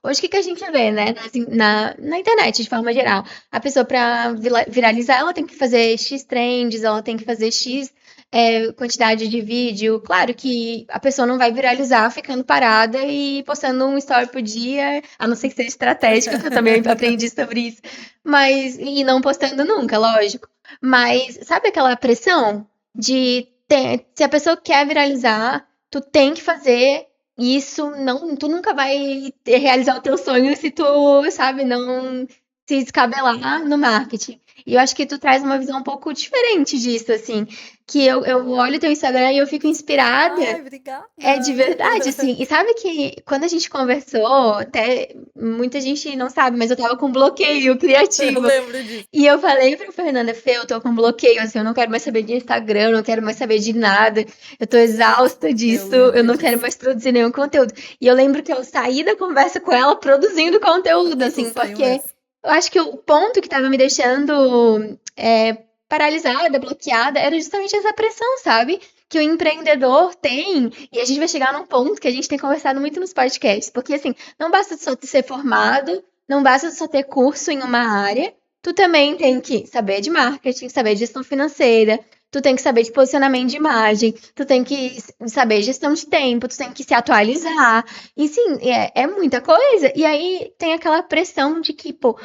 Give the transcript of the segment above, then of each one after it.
Hoje, o que que a gente vê, né, na internet, de forma geral? A pessoa, para viralizar, ela tem que fazer X trends, ela tem que fazer X quantidade de vídeo. Claro que a pessoa não vai viralizar ficando parada e postando um story por dia, a não ser que seja estratégico, que eu também aprendi sobre isso. Mas, e não postando nunca, lógico. Mas, sabe aquela pressão de se a pessoa quer viralizar, tu tem que fazer isso, não, tu nunca vai realizar o teu sonho se tu, sabe, não se descabelar no marketing. E eu acho que tu traz uma visão um pouco diferente disso, assim, que eu olho teu Instagram e eu fico inspirada. Ai, obrigada. É de verdade, assim. E sabe que quando a gente conversou, até muita gente não sabe, mas eu tava com bloqueio Eu criativo. lembro disso. E eu falei pra Fernanda, Fê, eu tô com bloqueio, assim, eu não quero mais saber de Instagram, eu não quero mais saber de nada, eu tô exausta Eu disso, eu lembro não quero disso. mais produzir nenhum conteúdo. E eu lembro que eu saí da conversa com ela produzindo conteúdo, Tu assim, saiu porque mesmo. eu acho que o ponto que tava me deixando paralisada, bloqueada, era justamente essa pressão, sabe? Que o empreendedor tem, e a gente vai chegar num ponto que a gente tem conversado muito nos podcasts, porque assim, não basta só ser formado, não basta só ter curso em uma área, tu também tem que saber de marketing, saber de gestão financeira, tu tem que saber de posicionamento de imagem, tu tem que saber gestão de tempo, tu tem que se atualizar. E sim, é muita coisa. E aí tem aquela pressão de que, pô,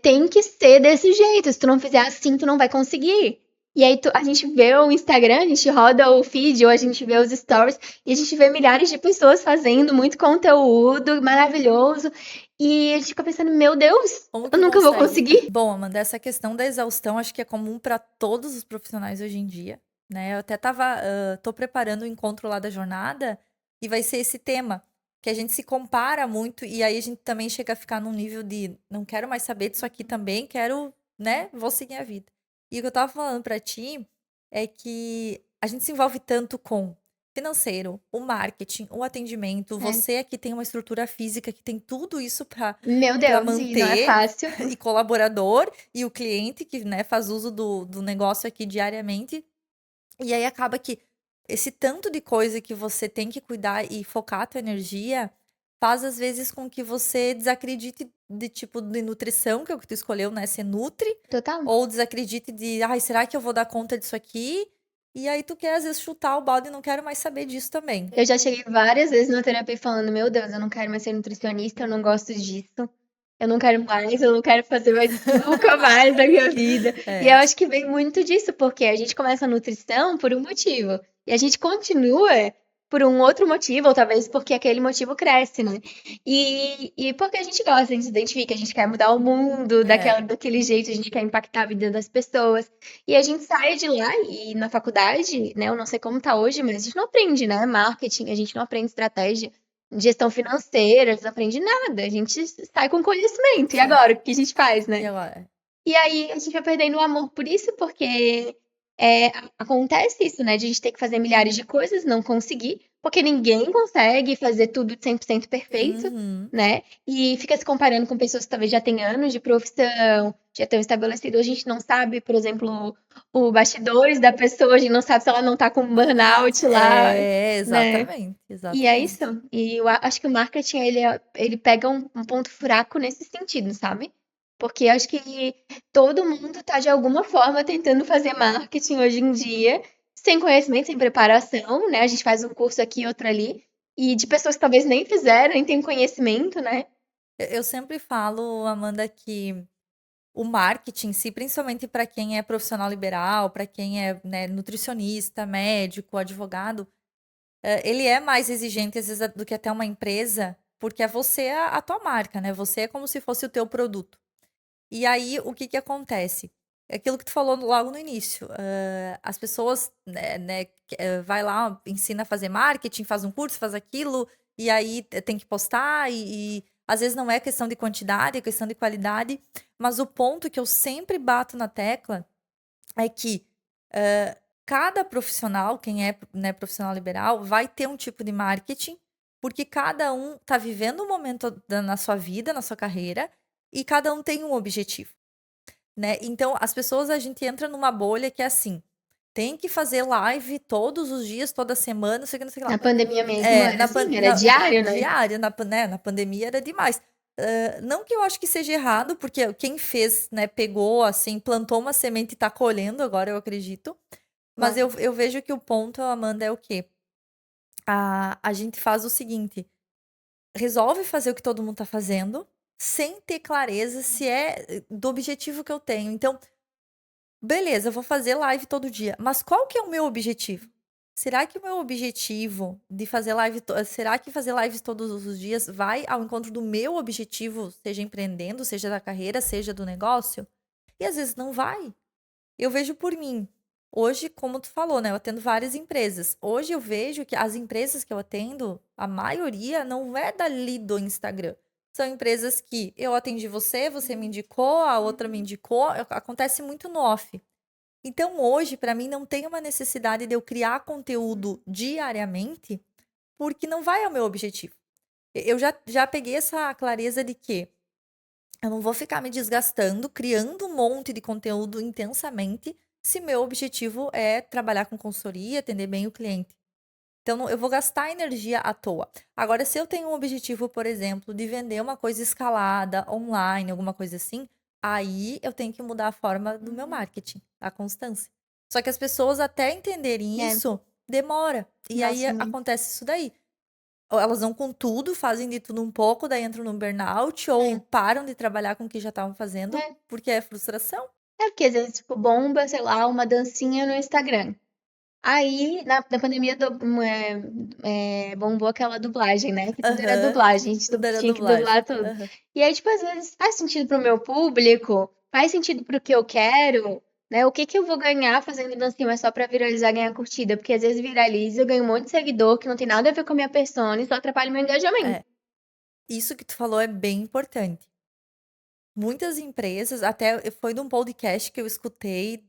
tem que ser desse jeito. Se tu não fizer assim, tu não vai conseguir. E aí a gente vê o Instagram, a gente roda o feed ou a gente vê os stories e a gente vê milhares de pessoas fazendo muito conteúdo maravilhoso. E a gente fica pensando, meu Deus, Como eu que nunca vou consegue? conseguir. Bom, Amanda, essa questão da exaustão acho que é comum para todos os profissionais hoje em dia, né? Eu até tô preparando o encontro lá da jornada e vai ser esse tema, que a gente se compara muito e aí a gente também chega a ficar num nível de não quero mais saber disso aqui também, quero, né? Vou seguir a vida. E o que eu tava falando para ti é que a gente se envolve tanto com financeiro, o marketing, o atendimento, É. você aqui tem uma estrutura física que tem tudo isso Meu para Deus, e não é manter fácil. e colaborador e o cliente que, né, faz uso do negócio aqui diariamente. E aí acaba que esse tanto de coisa que você tem que cuidar e focar a tua energia faz às vezes com que você desacredite de tipo de nutrição, que é o que tu escolheu, né, ser nutri, Total. ou desacredite de, ai, será que eu vou dar conta disso aqui? E aí tu quer às vezes chutar o balde e não quero mais saber disso também. Eu já cheguei várias vezes na terapia falando, meu Deus, eu não quero mais ser nutricionista, eu não gosto disso. Eu não quero mais, eu não quero fazer mais isso nunca mais na minha vida. E eu É. acho que vem muito disso, porque a gente começa a nutrição por um motivo. E a gente continua por um outro motivo, ou talvez porque aquele motivo cresce, né? E porque a gente gosta, a gente se identifica, a gente quer mudar o mundo É. daquele jeito, a gente quer impactar a vida das pessoas. E a gente sai de lá e na faculdade, né? Eu não sei como tá hoje, mas a gente não aprende, né? Marketing, a gente não aprende estratégia, gestão financeira, a gente não aprende nada. A gente sai com conhecimento. E Sim. agora, o que a gente faz, E né? agora? E aí a gente vai perdendo o amor por isso, porque acontece isso, né? De a gente ter que fazer milhares de coisas, não conseguir, porque ninguém consegue fazer tudo 100% perfeito, Uhum. né? E fica se comparando com pessoas que talvez já têm anos de profissão, já estão estabelecidas. A gente não sabe, por exemplo, o bastidores da pessoa, a gente não sabe se ela não tá com burnout lá, É, né? exatamente, E é isso. exatamente. E eu acho que o marketing, ele pega um ponto fraco nesse sentido, sabe? Porque eu acho que todo mundo tá de alguma forma tentando fazer marketing hoje em dia, sem conhecimento, sem preparação, né? A gente faz um curso aqui, outro ali, e de pessoas que talvez nem fizeram, nem têm conhecimento, né? Eu sempre falo, Amanda, que o marketing, em si, principalmente para quem é profissional liberal, para quem é, né, nutricionista, médico, advogado, ele é mais exigente, às vezes, do que até uma empresa, porque é você a tua marca, né? Você é como se fosse o teu produto. E aí, o que que acontece? É aquilo que tu falou logo no início. As pessoas, né, vai lá, ensina a fazer marketing, faz um curso, faz aquilo, e aí tem que postar, e às vezes não é questão de quantidade, é questão de qualidade. Mas o ponto que eu sempre bato na tecla é que cada profissional, quem é, né, profissional liberal, vai ter um tipo de marketing, porque cada um está vivendo um momento na sua vida, na sua carreira, e cada um tem um objetivo, né? Então, as pessoas, a gente entra numa bolha que é assim. Tem que fazer live todos os dias, toda semana, não sei o que, não sei o que Na lá. pandemia mesmo era assim, era diário, né? Diária, na pandemia era demais. Não que eu acho que seja errado, porque quem fez, né, pegou, assim, plantou uma semente e tá colhendo agora, eu acredito. Mas Claro. eu vejo que o ponto, Amanda, é o quê? A gente faz o seguinte, resolve fazer o que todo mundo tá fazendo, sem ter clareza se é do objetivo que eu tenho. Então, beleza, eu vou fazer live todo dia, mas qual que é o meu objetivo? Será que o meu objetivo de fazer será que fazer lives todos os dias vai ao encontro do meu objetivo, seja empreendendo, seja da carreira, seja do negócio? E às vezes não vai. Eu vejo por mim. Hoje, como tu falou, né, eu atendo várias empresas. Hoje eu vejo que as empresas que eu atendo, a maioria não é dali do Instagram. São empresas que eu atendi você, você me indicou, a outra me indicou, acontece muito no off. Então hoje, para mim, não tem uma necessidade de eu criar conteúdo diariamente, porque não vai ao meu objetivo. Eu já peguei essa clareza de que eu não vou ficar me desgastando, criando um monte de conteúdo intensamente, se meu objetivo é trabalhar com consultoria, atender bem o cliente. Então, eu vou gastar energia à toa. Agora, se eu tenho um objetivo, por exemplo, de vender uma coisa escalada, online, alguma coisa assim, aí eu tenho que mudar a forma do meu marketing, a constância. Só que as pessoas até entenderem É, isso, demora. E aí nossa, muito. acontece isso daí. Ou elas vão com tudo, fazem de tudo um pouco, daí entram no burnout, ou É, param de trabalhar com o que já estavam fazendo, é. porque é frustração. É porque às vezes, tipo, bomba, sei lá, uma dancinha no Instagram. Aí, na pandemia, bombou aquela dublagem, né? Que tudo era Aham. dublagem, a gente Tudo era tinha que dublagem. dublar tudo. Aham. E aí, tipo, às vezes faz sentido pro meu público, faz sentido pro que eu quero, né? O que que eu vou ganhar fazendo dancinha, mas só pra viralizar e ganhar curtida? Porque às vezes viraliza, eu ganho um monte de seguidor que não tem nada a ver com a minha persona e só atrapalha o meu engajamento. É. Isso que tu falou é bem importante. Muitas empresas, até foi de um podcast que eu escutei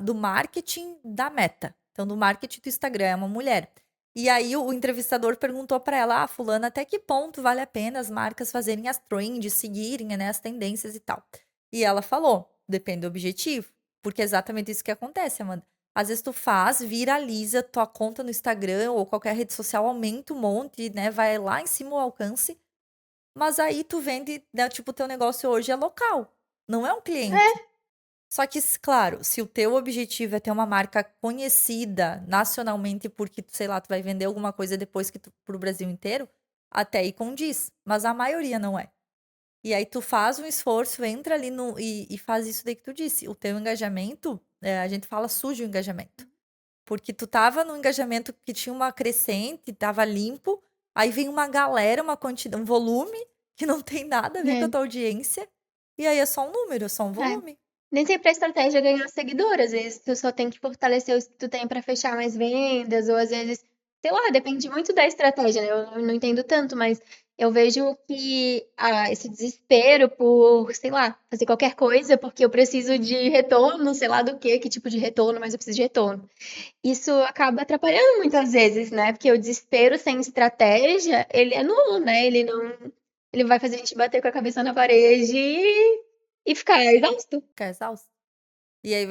do marketing da Meta. Então, do marketing do Instagram, é uma mulher. E aí o entrevistador perguntou para ela, fulana, até que ponto vale a pena as marcas fazerem as trends, seguirem, né, as tendências e tal. E ela falou, depende do objetivo, porque é exatamente isso que acontece, Amanda. Às vezes tu faz, viraliza tua conta no Instagram ou qualquer rede social, aumenta um monte, né, vai lá em cima o alcance, mas aí tu vende, né, tipo, o teu negócio hoje é local, não é um cliente. É, Só que, claro, se o teu objetivo é ter uma marca conhecida nacionalmente porque, sei lá, tu vai vender alguma coisa depois que pro Brasil inteiro, até aí condiz, mas a maioria não é. E aí tu faz um esforço, entra ali e faz isso daí que tu disse. O teu engajamento, a gente fala sujo o engajamento. Porque tu tava no engajamento que tinha uma crescente, tava limpo, aí vem uma galera, uma quantidade, um volume que não tem nada a ver com a é, tua audiência, e aí é só um número, é só um é. volume. Nem sempre a estratégia é ganhar seguidor, às vezes tu só tem que fortalecer os que tu tem pra fechar mais vendas, ou às vezes, sei lá, depende muito da estratégia, né? Eu não entendo tanto, mas eu vejo que esse desespero por, sei lá, fazer qualquer coisa porque eu preciso de retorno, sei lá do que tipo de retorno, mas eu preciso de retorno. Isso acaba atrapalhando muitas vezes, né? Porque o desespero sem estratégia, ele é nulo, né? Ele não, ele vai fazer a gente bater com a cabeça na parede e ficar exausto. Fica exausto. E aí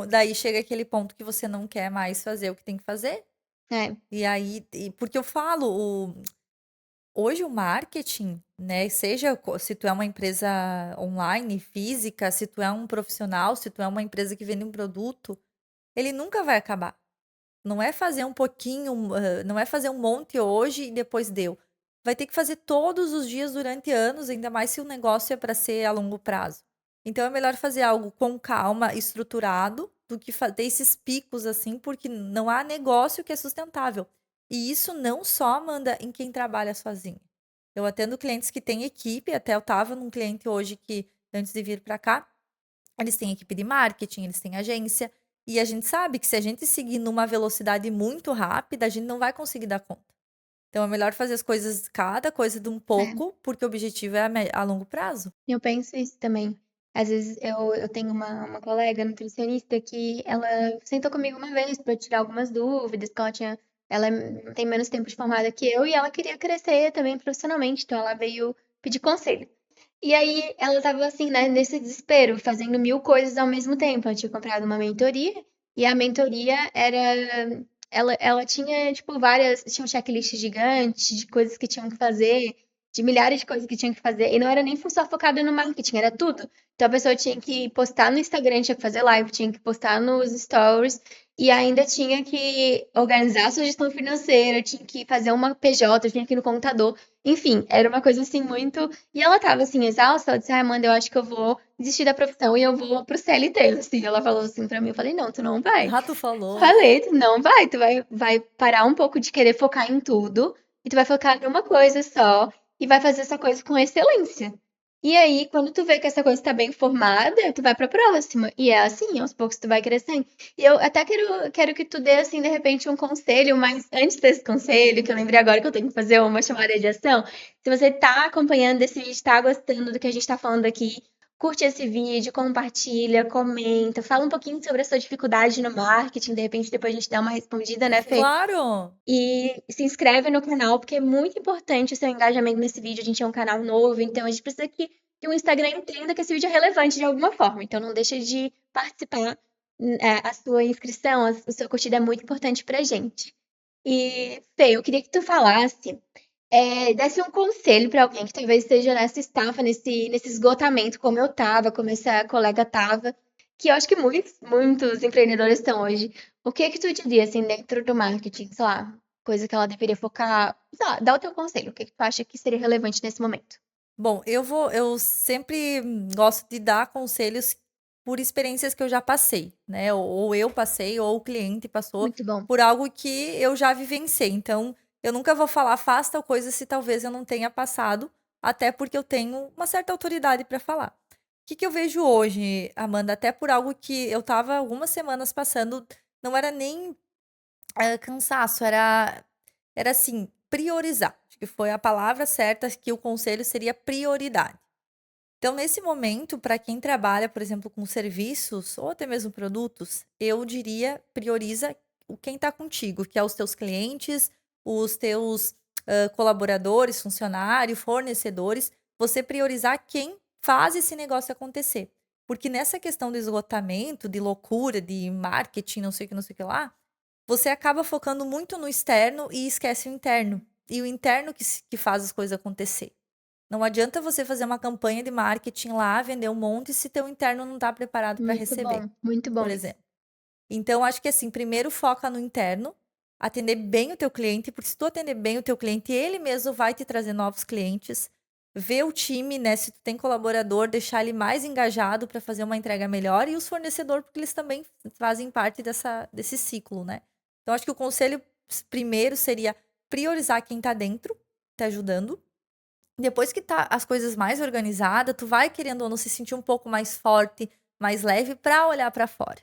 daí chega aquele ponto que você não quer mais fazer o que tem que fazer. É. E aí, porque eu falo, hoje o marketing, né, seja se tu é uma empresa online, física, se tu é um profissional, se tu é uma empresa que vende um produto, ele nunca vai acabar. Não é fazer um pouquinho, não é fazer um monte hoje e depois deu. Vai ter que fazer todos os dias durante anos, ainda mais se o negócio é para ser a longo prazo. Então é melhor fazer algo com calma, estruturado, do que ter esses picos assim, porque não há negócio que é sustentável. E isso não só manda em quem trabalha sozinho. Eu atendo clientes que têm equipe, até eu estava num cliente hoje que, antes de vir para cá, eles têm equipe de marketing, eles têm agência, e a gente sabe que se a gente seguir numa velocidade muito rápida, a gente não vai conseguir dar conta. Então é melhor fazer as coisas, cada coisa de um É, pouco, porque o objetivo é a longo prazo. eu penso isso também. Às vezes eu tenho uma colega nutricionista que ela sentou comigo uma vez para tirar algumas dúvidas, que ela tem menos tempo de formada que eu e ela queria crescer também profissionalmente, então ela veio pedir conselho. E aí ela tava assim, né, nesse desespero, fazendo mil coisas ao mesmo tempo. Ela tinha comprado uma mentoria E a mentoria era. Ela tinha, tipo, várias. Tinha um checklist gigante de coisas que tinham que fazer, de milhares de coisas que tinham que fazer. E não era nem só focada no marketing, era tudo. Então a pessoa tinha que postar no Instagram, tinha que fazer live, tinha que postar nos stories. E ainda tinha que organizar a sua gestão financeira, tinha que fazer uma PJ, tinha que ir no contador. Enfim, era uma coisa assim muito. E ela tava assim, exausta, ela disse, ah, Amanda, eu acho que eu vou desistir da profissão e eu vou pro CLT, assim. Ela falou assim pra mim, eu falei, não, tu não vai. Ah, tu falou isso. Falei, tu não vai, vai parar um pouco de querer focar em tudo e tu vai focar em uma coisa só e vai fazer essa coisa com excelência. E aí, quando tu vê que essa coisa tá bem formada, tu vai pra próxima. E é assim, aos poucos tu vai crescendo. E eu até quero que tu dê, assim, de repente, um conselho, mas antes desse conselho, que eu lembrei agora que eu tenho que fazer uma chamada de ação, se você tá acompanhando esse vídeo, tá gostando do que a gente tá falando aqui, curte esse vídeo, compartilha, comenta, fala um pouquinho sobre a sua dificuldade no marketing, de repente depois a gente dá uma respondida, né, Fê? Claro! E se inscreve no canal, porque é muito importante o seu engajamento nesse vídeo. A gente é um canal novo, então a gente precisa que o Instagram entenda que esse vídeo é relevante de alguma forma. Então não deixa de participar. A sua inscrição, a sua curtida é muito importante pra gente. E, Fê, eu queria que tu falasse, desse um conselho pra alguém que talvez esteja nessa estafa, nesse esgotamento, como eu tava, como essa colega tava, que eu acho que muitos empreendedores estão hoje. O que é que tu diria, assim, dentro do marketing, sei lá, coisa que ela deveria focar, sei lá, dá o teu conselho, o que é que tu acha que seria relevante nesse momento? Bom, eu sempre gosto de dar conselhos por experiências que eu já passei, né? Ou eu passei, ou o cliente passou Muito bom. por algo que eu já vivenciei. Então, eu nunca vou falar faça tal coisa se talvez eu não tenha passado, até porque eu tenho uma certa autoridade para falar. O que eu vejo hoje, Amanda, até por algo que eu estava algumas semanas passando, não era nem cansaço, era assim, priorizar. Acho que foi a palavra certa, que o conselho seria prioridade. Então, nesse momento, para quem trabalha, por exemplo, com serviços ou até mesmo produtos, eu diria prioriza quem está contigo, que é os teus clientes, os teus colaboradores, funcionários, fornecedores. Você priorizar quem faz esse negócio acontecer. Porque nessa questão do esgotamento, de loucura, de marketing, não sei o que lá, você acaba focando muito no externo e esquece o interno. E o interno que faz as coisas acontecer. Não adianta você fazer uma campanha de marketing lá, vender um monte, se teu interno não está preparado para receber, Muito por bom isso. exemplo. Então, acho que assim, primeiro foca no interno, atender bem o teu cliente, porque se tu atender bem o teu cliente, ele mesmo vai te trazer novos clientes. Ver o time, né? Se tu tem colaborador, deixar ele mais engajado para fazer uma entrega melhor. E os fornecedores, porque eles também fazem parte desse ciclo, né? Então, acho que o conselho primeiro seria priorizar quem está dentro, te ajudando. Depois que tá as coisas mais organizadas, tu vai querendo ou não se sentir um pouco mais forte, mais leve para olhar para fora.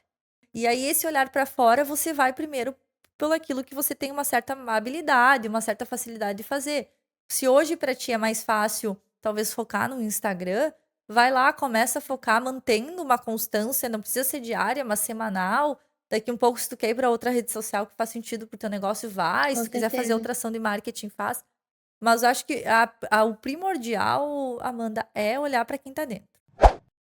E aí esse olhar para fora, você vai primeiro pelo aquilo que você tem uma certa habilidade, uma certa facilidade de fazer. Se hoje para ti é mais fácil, talvez focar no Instagram, vai lá, começa a focar mantendo uma constância, não precisa ser diária, mas semanal. Daqui um pouco, se tu quer ir para outra rede social que faz sentido pro teu negócio, vai. Com Se tu quiser fazer certeza. outra ação de marketing, faz. Mas eu acho que o primordial, Amanda, é olhar para quem tá dentro.